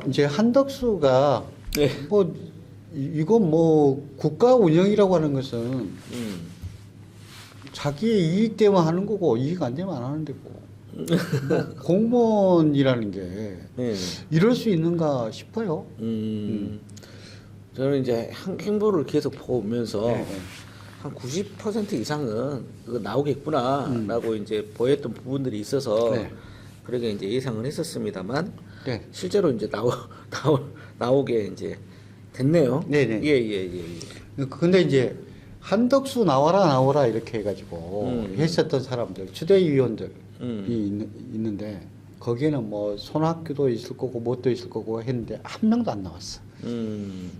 이제 한덕수가 네. 뭐 이거 뭐 국가 운영이라고 하는 것은 자기의 이익 때문에 하는 거고 이익 안 되면 안 하는 데고 뭐 공무원이라는 게 네. 이럴 수 있는가 싶어요. 저는 이제 행보를 계속 보면서 네, 네. 한 90% 이상은 이거 나오겠구나라고 이제 보였던 부분들이 있어서 네. 그렇게 이제 예상을 했었습니다만 네. 실제로 이제 나오게 이제 됐네요. 네네. 예. 근데 이제 한덕수 나와라 이렇게 해가지고 했었던 사람들 추대위원들이 있는데 거기에는 뭐 손학규도 있을 거고 뭣도 있을 거고 했는데 한 명도 안 나왔어.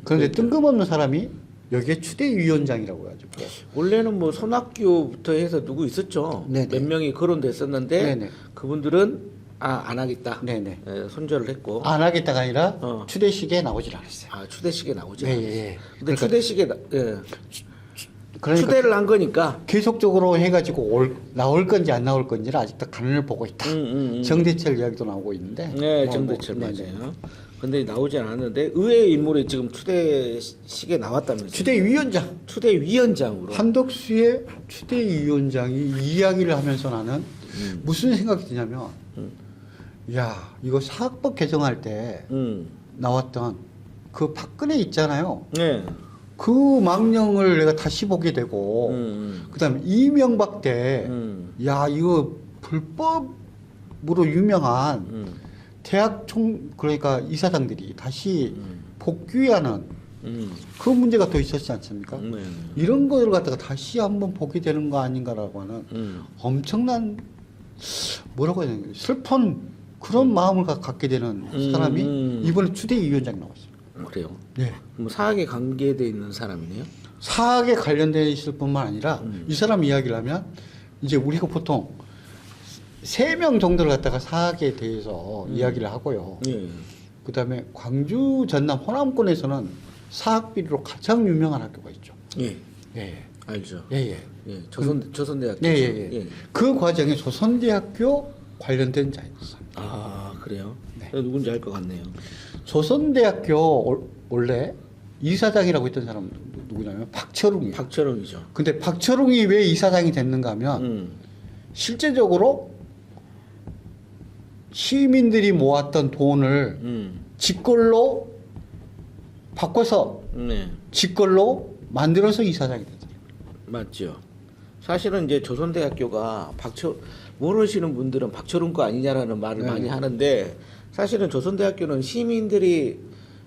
그런데 뜬금없는 사람이 여기에 추대위원장이라고 해가지고 원래는 뭐 손학규부터 해서 누구 있었죠. 네네. 몇 명이 거론됐었는데 네네. 그분들은 안 하겠다. 네네. 예, 손절을 했고. 안 하겠다가 아니라 어. 추대식에 나오질 않았어요. 추대식에 나오지. 예, 않았어요. 예. 근데 추대식에 그러니까 추대를 한 거니까. 계속적으로 해가지고 나올 건지 안 나올 건지를 아직도 간을 보고 있다. 정대철 이야기도 나오고 있는데. 네, 정대철 네네. 맞아요. 근데 나오지 않았는데 의외의 인물이 지금 추대식에 나왔다면서요. 추대위원장. 추대위원장으로. 한덕수의 추대위원장이 이야기를 하면서 나는 무슨 생각이 드냐면, 야, 이거 사학법 개정할 때 나왔던 그 박근혜 있잖아요. 네. 그 망령을 내가 다시 보게 되고, 그다음에 이명박 때, 야, 이거 불법으로 유명한 대학 그러니까 이사장들이 다시 복귀하는 그 문제가 더 있었지 않습니까? 네. 이런 거를 갖다가 다시 한번 보게 되는 거 아닌가라고 하는 엄청난 뭐라고 해야 되나 슬픈 그런 마음을 갖게 되는 사람이 이번에 추대위원장이 나왔어요. 그래요. 네. 뭐 사학에 관계돼 있는 사람이네요. 사학에 관련돼 있을 뿐만 아니라 이 사람 이야기를 하면 이제 우리가 보통 3명 정도를 갖다가 사학에 대해서 이야기를 하고요. 예. 그다음에 광주 전남 호남권에서는 사학 비리로 가장 유명한 학교가 있죠. 예. 예. 알죠. 예. 예. 조선대학교. 예. 그 과정에 조선대학교 관련된 자였어요. 그래요? 네. 누군지 알 것 같네요. 조선대학교 원래 이사장이라고 했던 사람은 누구냐면 박철웅이에요. 박철웅이죠. 근데 박철웅이 왜 이사장이 됐는가 하면 실제적으로 시민들이 모았던 돈을 직걸로 바꿔서 네. 직걸로 만들어서 이사장이 됐어요. 맞죠. 사실은 이제 조선대학교가 모르시는 분들은 박철웅 거 아니냐라는 말을 네. 많이 하는데 사실은 조선대학교는 시민들이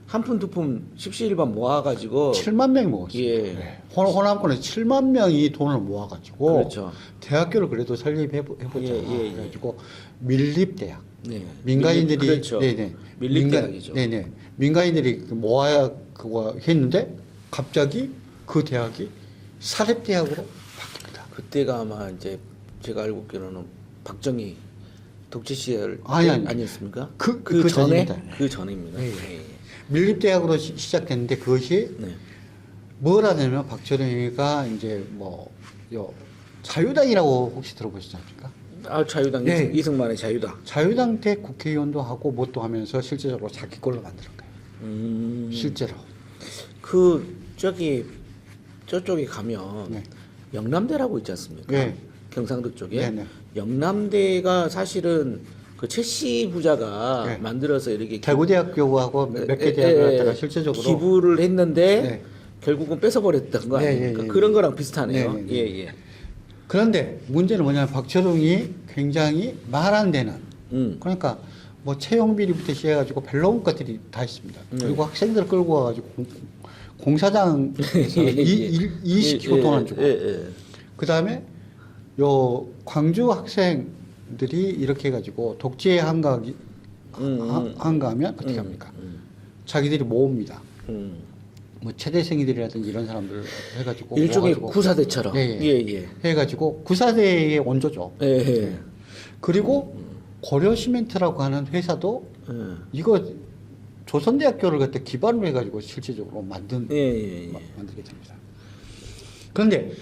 한 푼 두 푼 십시일반 모아가지고 7만 명이 모았어요. 예. 네. 호남권에 7만 명이 돈을 모아가지고 그렇죠. 대학교를 그래도 설립해보자. 예. 그래가지고 밀립대학. 네. 민간인들이 그렇죠. 네네 밀립대학이죠. 네네 민간인들이 모아야 그거 했는데 갑자기 그 대학이 사립대학으로 바뀝니다. 그때가 아마 이제 제가 알고 있기로는 박정희 독재 시절 아니. 아니었습니까? 그 전에 전입니다. 그 전입니다. 예. 밀립대학으로 시작됐는데 그것이 네. 뭐라냐면 박철웅이가 이제 자유당이라고 혹시 들어보셨습니까? 자유당 네. 이승만의 자유당. 자유당 때 국회의원도 하고 뭣도 하면서 실제적으로 자기 걸로 만드는 거예요. 실제로. 저쪽에 가면 네. 영남대라고 있지 않습니까? 네. 경상도 쪽에 네네. 영남대가 사실은 그 최씨 부자가 네. 만들어서 이렇게 대구대학교하고 몇 개 대학을 갖다가 실제적으로 기부를 했는데 네. 결국은 뺏어버렸던 거 네, 아닙니까? 예. 그런 거랑 비슷하네요. 네. 예. 그런데 문제는 뭐냐면 박철웅이 굉장히 말 안 되는 그러니까 뭐 채용 비리부터 시작해가지고 별로운 것들이 다 있습니다. 그리고 학생들 끌고 와가지고 공사장에서 일시키고 돈 안 주고 그 다음에 요 광주 학생들이 이렇게 해가지고 독재 한가하면 어떻게 합니까? 자기들이 모읍니다. 뭐 최대생이들이라든지 이런 사람들 해가지고 일종의 모아가지고 구사대처럼. 예. 해가지고 구사대의 원조죠. 예. 그리고 고려시멘트라고 하는 회사도 이거 조선대학교를 갖다 기반으로 해가지고 실질적으로 만들게 됩니다. 그런데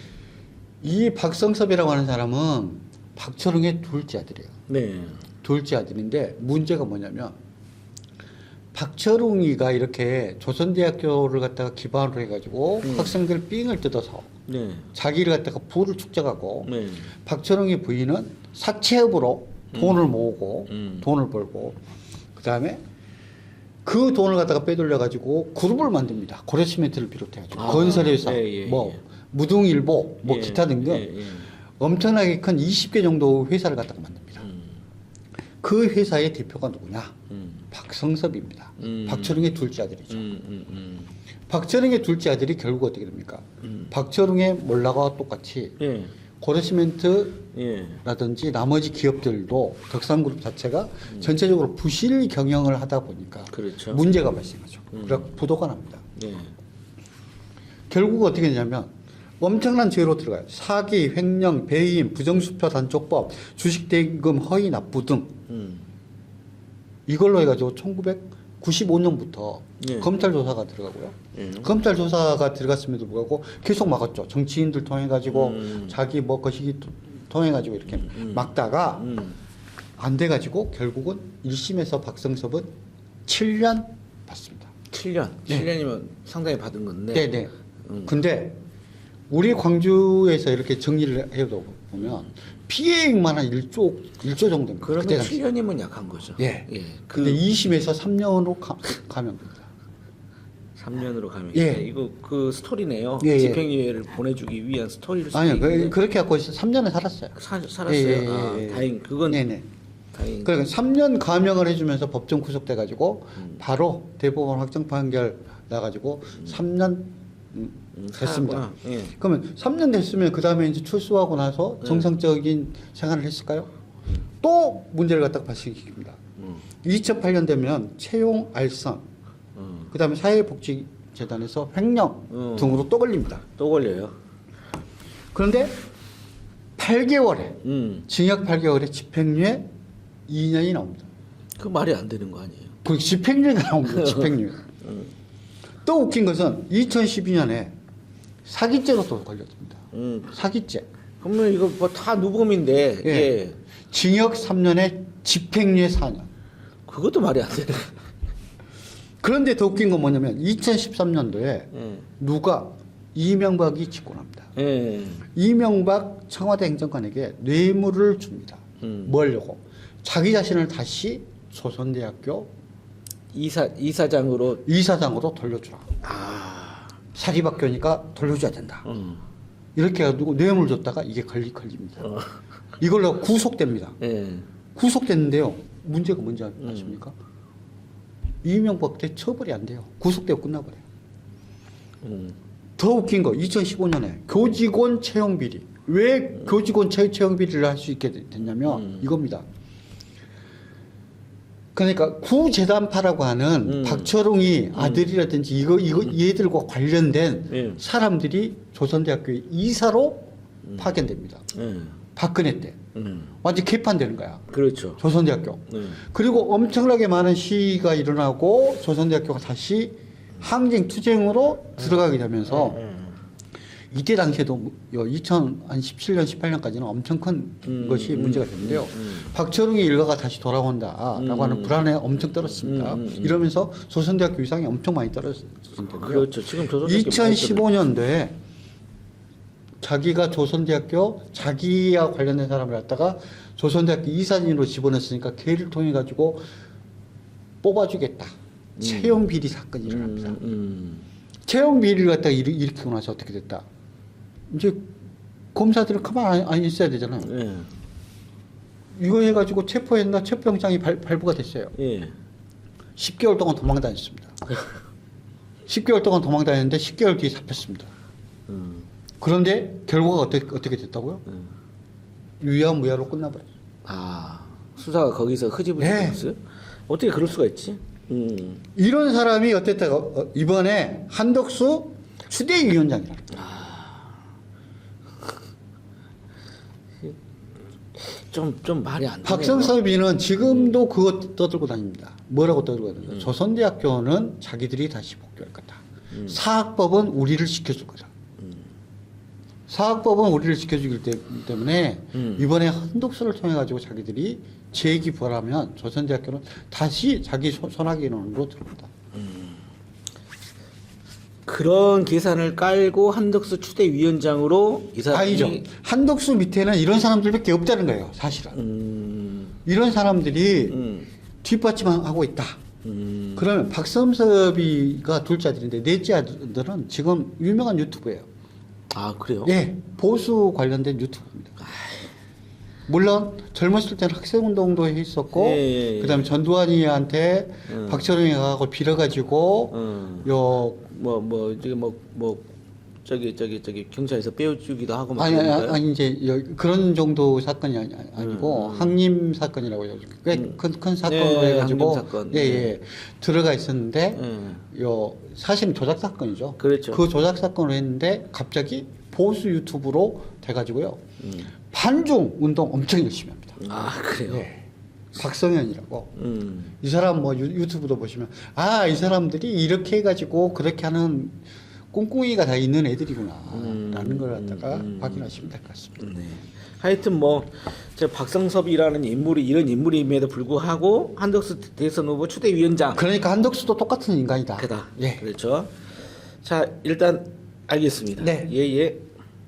이 박성섭이라고 하는 사람은 박철웅의 둘째 아들이에요. 네. 둘째 아들인데 문제가 뭐냐면 박철웅이가 이렇게 조선대학교를 갖다가 기반으로 해가지고 학생들 삥을 뜯어서 네. 자기를 갖다가 부를 축적하고 네. 박철웅의 부인은 사채업으로 돈을 모으고 음. 돈을 벌고 그 다음에 그 돈을 갖다가 빼돌려 가지고 그룹을 만듭니다. 고려시멘트를 비롯해가지고 아, 건설회사, 예, 예, 뭐 예. 무등일보, 뭐 예, 기타 등등 예, 예. 엄청나게 큰 20개 정도 회사를 갖다가 만듭니다. 그 회사의 대표가 누구냐? 박성섭입니다. 박철웅의 둘째 아들이죠. 박철웅의 둘째 아들이 결국 어떻게 됩니까? 박철웅의 몰라가 똑같이 예. 고려시멘트라든지 예. 나머지 기업들도 덕산그룹 자체가 전체적으로 부실 경영을 하다 보니까 그렇죠. 문제가 발생하죠. 그래서 부도가 납니다. 예. 결국 어떻게 되냐면 엄청난 죄로 들어가요. 사기, 횡령, 배임, 부정수표 단속법, 주식대금 허위 납부 등 이걸로 해가지고 1995년부터 예. 검찰 조사가 들어가고요. 예. 검찰 조사가 들어갔음에도 불구하고 계속 막았죠. 정치인들 통해 가지고 자기 뭐 거시기 통해 가지고 이렇게 막다가 안 돼 가지고 결국은 1심에서 박성섭은 7년 받습니다. 7년. 네. 7년이면 상당히 받은 건데. 네. 근데 우리 광주에서 이렇게 정리를 해도 보면 피해액만 한 1조 정도입니다. 그러면 그때 당시. 7년이면 약한 거죠. 예. 예. 근데 2심에서 3년으로 가면 됩니다. 3년으로 가면 예. 이거 그 스토리네요. 예, 예. 집행유예를 보내주기 위한 스토리를 쓰고 아니요, 있는데 그렇게 갖고 3년을 살았어요. 살았어요. 예, 예, 아, 예. 다행. 그건 네네. 다행. 그러니까 3년 감형을 해주면서 법정 구속돼 가지고 바로 대법원 확정 판결 나가지고 3년 됐습니다. 살았구나. 예. 그러면 3년 됐으면 그 다음에 이제 출소하고 나서 정상적인 생활을 했을까요? 또 문제를 갖다가 발생시킵니다. 2008년 되면 채용 알선, 그 다음에 사회복지재단에서 횡령 등으로 또 걸립니다. 또 걸려요. 그런데 8개월에 징역 8개월에 집행유예 2년이 나옵니다. 그 말이 안 되는 거 아니에요? 그 집행유예가 나옵니다. 집행유예. 또 웃긴 것은 2012년에 사기죄로 또 걸렸습니다. 사기죄. 그러면 이거 뭐 다 누범인데 예. 예. 징역 3년에 집행유예 4년. 그것도 말이 안 되네. 그런데 더 웃긴 건 뭐냐면 2013년도에 예. 누가 이명박이 집권합니다. 예. 이명박 청와대 행정관에게 뇌물을 줍니다. 뭐 하려고? 자기 자신을 다시 조선대학교 이사장으로 이사장으로 돌려주라. 아. 사립학교니까 돌려줘야 된다. 이렇게 해가지고 뇌물 줬다가 이게 걸립니다. 이걸로 구속됩니다. 예. 구속됐는데요. 문제가 뭔지 아십니까? 이명박 때 처벌이 안 돼요. 구속되고 끝나버려요. 더 웃긴 거 2015년에 교직원 채용 비리. 왜 교직원 채용 비리를 할 수 있게 됐냐면 이겁니다. 그러니까 구재단파라고 하는 박철웅이 아들이라든지 이거 얘들과 관련된 예. 사람들이 조선대학교의 이사로 파견됩니다. 예. 박근혜 때 완전 개판되는 거야. 그렇죠. 조선대학교. 그리고 엄청나게 많은 시위가 일어나고 조선대학교가 다시 항쟁 투쟁으로 들어가게 되면서 이때 당시에도 2017년 18년까지는 엄청 큰 것이 문제가 됐는데요. 박철웅의 일가가 다시 돌아온다라고 하는 불안에 엄청 떨었습니다. 이러면서 조선대학교 위상이 엄청 많이 떨어진 텐데요. 그렇죠. 지금 조선대학교 2015년도에 자기가 조선대학교 자기와 관련된 사람을 갖다가 조선대학교 이사진으로 집어넣었으니까 걔를 통해 가지고 뽑아주겠다. 채용 비리 사건이 일어납니다. 채용 비리를 갖다가 일으키고 나서 어떻게 됐다. 이제 검사들은 가만 안 있어야 되잖아요. 예. 이거 해가지고 체포했나 체포영장이 발부가 됐어요. 예. 10개월 동안 도망 다녔습니다. 10개월 동안 도망 다녔는데 10개월 뒤에 잡혔습니다. 그런데 결과가 어떻게 됐다고요? 유야무야로 끝나버렸어요. 아 수사가 거기서 흐지부지됐어요? 어떻게 그럴 수가 있지? 이런 사람이 어땠다가 이번에 한덕수 추대위원장이라. 좀 말이 안 되네요. 박성섭이는 지금도 그거 떠들고 다닙니다. 뭐라고 떠들고 다닙니다. 조선대학교는 자기들이 다시 복귀할 거다. 사학법은 우리를 지켜줄 거다. 사학법은 우리를 지켜주기 때문에 이번에 한독수를 통해 가지고 자기들이 재기부하면 조선대학교는 다시 자기 손아귀론으로 들어옵니다. 그런 계산을 깔고 한덕수 추대위원장으로 이 사람이 아니죠. 한덕수 밑에는 이런 사람들밖에 없다는 거예요. 사실은. 이런 사람들이 뒷받침하고 있다. 그러면 박섬섭이가 둘째 아들인데 넷째 아들은 지금 유명한 유튜브예요. 아 그래요? 예, 보수 관련된 유튜브입니다. 물론 젊었을 때는 학생운동도 했었고, 예. 그다음에 전두환이한테 박철웅이 가고 빌어가지고 저기 경찰에서 빼어주기도 하고 막 아니 그런가요? 아니 이제 그런 정도 사건이 아니고 항림 사건이라고 해요. 꽤큰 사건으로 네, 해가지고 항림 사건. 예 들어가 있었는데 사실은 조작 사건이죠. 그렇죠. 그 조작 사건을 했는데 갑자기 보수 유튜브로 돼가지고요 반중 운동 엄청 열심히 합니다. 아 그래요? 예. 박성현이라고 이 사람 뭐 유튜브도 보시면 아 이 사람들이 이렇게 해가지고 그렇게 하는 꿍꿍이가 다 있는 애들이구나라는 걸 갖다가 확인하시면 될 것 같습니다. 네. 하여튼 뭐 박성섭이라는 인물이 이런 인물임에도 불구하고 한덕수 대선 후보 추대위원장 그러니까 한덕수도 똑같은 인간이다. 그다. 예. 그렇죠. 자 일단 알겠습니다. 네. 예예.